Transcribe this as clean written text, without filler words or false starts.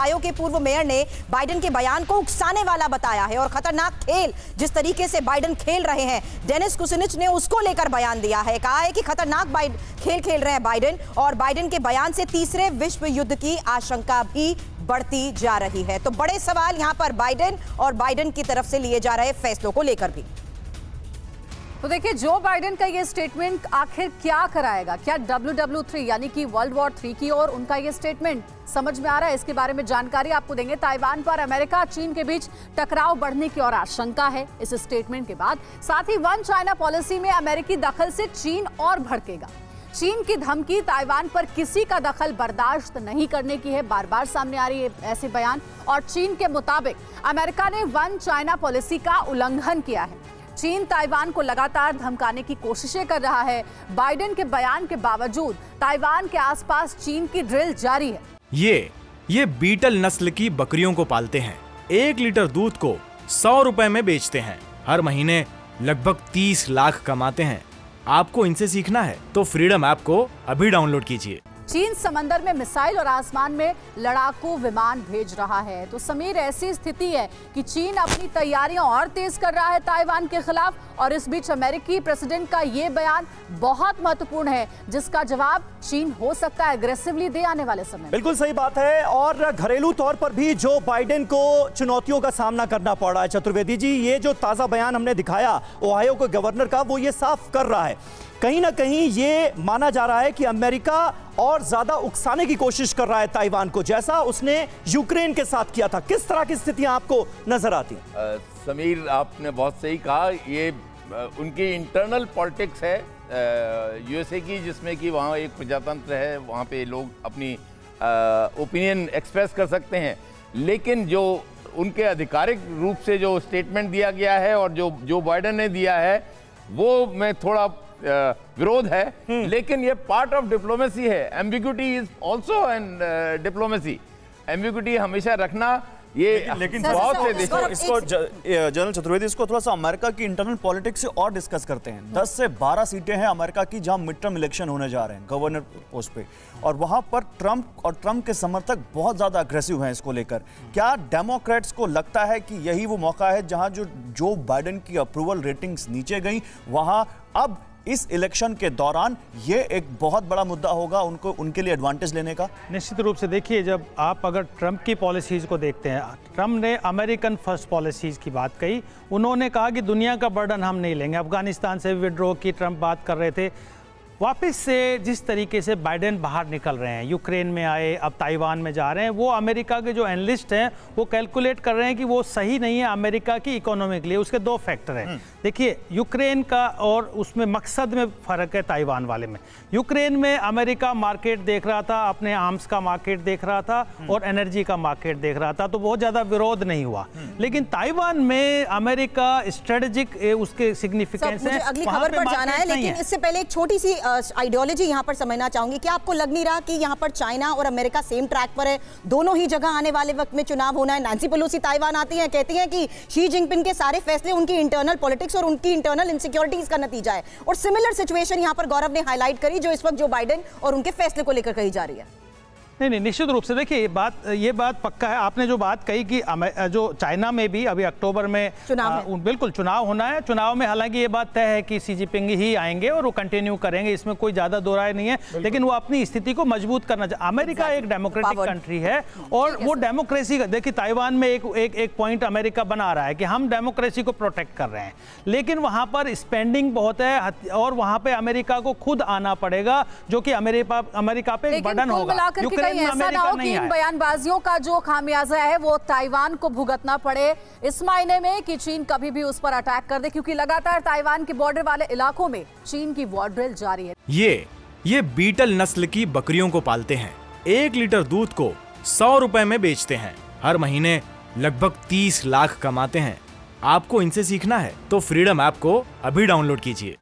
Ohio के पूर्व mayor ने बाइडेन के बयान को उकसाने वाला बताया है और खतरनाक खेल जिस तरीके से बाइडेन खेल रहे हैं, डेनिस कुसिनिच ने उसको लेकर बयान दिया है। कहा है कि खतरनाक खेल खेल रहे हैं बाइडेन, और बाइडेन के बयान से तीसरे विश्व युद्ध की आशंका भी बढ़ती जा रही है। तो बड़े सवाल यहां पर बाइडेन और बाइडेन की तरफ से लिए जा रहे फैसलों को लेकर भी। तो देखिए, जो बाइडेन का ये स्टेटमेंट आखिर क्या कराएगा? क्या WW3 यानी कि वर्ल्ड वॉर 3 की ओर उनका ये स्टेटमेंट समझ में आ रहा है? इसके बारे में जानकारी आपको देंगे। ताइवान पर अमेरिका चीन के बीच टकराव बढ़ने की और आशंका है इस स्टेटमेंट के बाद। साथ ही वन चाइना पॉलिसी में अमेरिकी दखल से चीन और भड़केगा। चीन की धमकी ताइवान पर किसी का दखल बर्दाश्त नहीं करने की है, बार बार सामने आ रही है ऐसे बयान। और चीन के मुताबिक अमेरिका ने वन चाइना पॉलिसी का उल्लंघन किया है। चीन ताइवान को लगातार धमकाने की कोशिशें कर रहा है। बाइडेन के बयान के बावजूद ताइवान के आसपास चीन की ड्रिल जारी है। ये बीटल नस्ल की बकरियों को पालते हैं। 1 लीटर दूध को 100 रुपए में बेचते हैं। हर महीने लगभग 30 लाख कमाते हैं। आपको इनसे सीखना है तो फ्रीडम ऐप को अभी डाउनलोड कीजिए। चीन समंदर में मिसाइल और आसमान में लड़ाकू विमान भेज रहा है। तो समीर, ऐसी स्थिति है कि चीन अपनी तैयारियां और तेज कर रहा है ताइवान के खिलाफ, और इस बीच अमेरिकी प्रेसिडेंट का ये बयान बहुत महत्वपूर्ण है, जिसका जवाब चीन हो सकता है एग्रेसिवली दे आने वाले समय। बिल्कुल सही बात है। और घरेलू तौर पर भी जो बाइडेन को चुनौतियों का सामना करना पड़ रहा है। चतुर्वेदी जी, ये जो ताजा बयान हमने दिखाया ओहायो के गवर्नर का, वो ये साफ कर रहा है, कहीं ना कहीं ये माना जा रहा है कि अमेरिका और ज्यादा उकसाने की कोशिश कर रहा है ताइवान को, जैसा उसने यूक्रेन के साथ किया था। किस तरह की स्थितियां आपको नजर आती हैं? समीर, आपने बहुत सही कहा। ये उनकी इंटरनल पॉलिटिक्स है यूएसए की, जिसमें कि वहाँ एक प्रजातंत्र है, वहाँ पे लोग अपनी ओपिनियन एक्सप्रेस कर सकते हैं। लेकिन जो उनके आधिकारिक रूप से जो स्टेटमेंट दिया गया है और जो बाइडेन ने दिया है, वो मैं थोड़ा विरोध है। लेकिन ये पार्ट ऑफ डिप्लोमेसी है। Ambiguity is also an diplomacy. Ambiguity हमेशा रखना, ये लेकिन बहुत से देशों इसको जनरल चतुर्वेदी, इसको थोड़ा सा अमेरिका की इंटरनल पॉलिटिक्स से और डिस्कस करते हैं। 10 से 12 सीटें हैं अमेरिका की जहां मिड टर्म इलेक्शन होने जा रहे हैं गवर्नर पोस्ट पे, और वहां पर ट्रंप के समर्थक बहुत ज्यादा अग्रेसिव हैं इसको लेकर। क्या डेमोक्रेट्स को लगता है कि यही वो मौका है जहां जो बाइडेन की अप्रूवल रेटिंग्स नीचे गई, वहां अब इस इलेक्शन के दौरान ये एक बहुत बड़ा मुद्दा होगा उनके लिए एडवांटेज लेने का? निश्चित रूप से देखिए, जब आप अगर ट्रंप की पॉलिसीज़ को देखते हैं, ट्रंप ने अमेरिकन फर्स्ट पॉलिसीज़ की बात कही। उन्होंने कहा कि दुनिया का बर्डन हम नहीं लेंगे। अफगानिस्तान से विड्रॉ की ट्रंप बात कर रहे थे। वापस से जिस तरीके से बाइडेन बाहर निकल रहे हैं, यूक्रेन में आए, अब ताइवान में जा रहे हैं, वो अमेरिका के जो एनालिस्ट हैं वो कैलकुलेट कर रहे हैं कि वो सही नहीं है अमेरिका की इकोनॉमी के लिए। उसके 2 फैक्टर हैं। देखिए, यूक्रेन का और उसमें मकसद में फ़र्क है ताइवान वाले में। यूक्रेन में अमेरिका मार्केट देख रहा था, अपने आर्म्स का मार्केट देख रहा था और एनर्जी का मार्केट देख रहा था, तो बहुत ज़्यादा विरोध नहीं हुआ। लेकिन ताइवान में अमेरिका स्ट्रेटेजिक उसके सिग्निफिकेंस है। अगली खबर पर जाना है, लेकिन इससे पहले एक छोटी सी आइडियोलॉजी यहां पर समझना चाहूंगी। क्या आपको लग नहीं रहा कि यहां पर चाइना और अमेरिका सेम ट्रैक पर है? दोनों ही जगह आने वाले वक्त में चुनाव होना है। नैन्सी पेलोसी ताइवान आती हैं, कहती हैं कि शी जिनपिंग के सारे फैसले उनकी इंटरनल पॉलिटिक्स और उनकी इंटरनल इनसिक्योरिटीज का नतीजा है। और सिमिलर सिचुएशन यहां पर गौरव ने हाईलाइट करी, जो इस वक्त जो बाइडेन और उनके फैसले को लेकर कही जा रही है। नहीं, निश्चित रूप से देखिए, ये बात पक्का है। आपने जो बात कही कि जो चाइना में भी अभी अक्टूबर में बिल्कुल चुनाव होना है। चुनाव में हालांकि ये बात तय है कि शी जिनपिंग ही आएंगे और वो कंटिन्यू करेंगे, इसमें कोई ज़्यादा दो राय नहीं है। लेकिन वो अपनी स्थिति को मजबूत करना चाहिए। अमेरिका एक डेमोक्रेटिक कंट्री है और वो डेमोक्रेसी का, देखिए ताइवान में एक पॉइंट अमेरिका बना रहा है कि हम डेमोक्रेसी को प्रोटेक्ट कर रहे हैं, लेकिन वहाँ पर स्पेंडिंग बहुत है और वहाँ पर अमेरिका को खुद आना पड़ेगा, जो कि अमेरिका पे एक बर्डन होगा। ऐसा ना हो कि इन बयानबाजियों का जो खामियाजा है वो ताइवान को भुगतना पड़े, इस मायने में कि चीन कभी भी उस पर अटैक कर दे, क्योंकि लगातार ताइवान के बॉर्डर वाले इलाकों में चीन की वॉर ड्रिल जारी है। ये बीटल नस्ल की बकरियों को पालते हैं। 1 लीटर दूध को 100 रुपए में बेचते हैं। हर महीने लगभग 30 लाख कमाते हैं। आपको इनसे सीखना है तो फ्रीडम ऐप को अभी डाउनलोड कीजिए।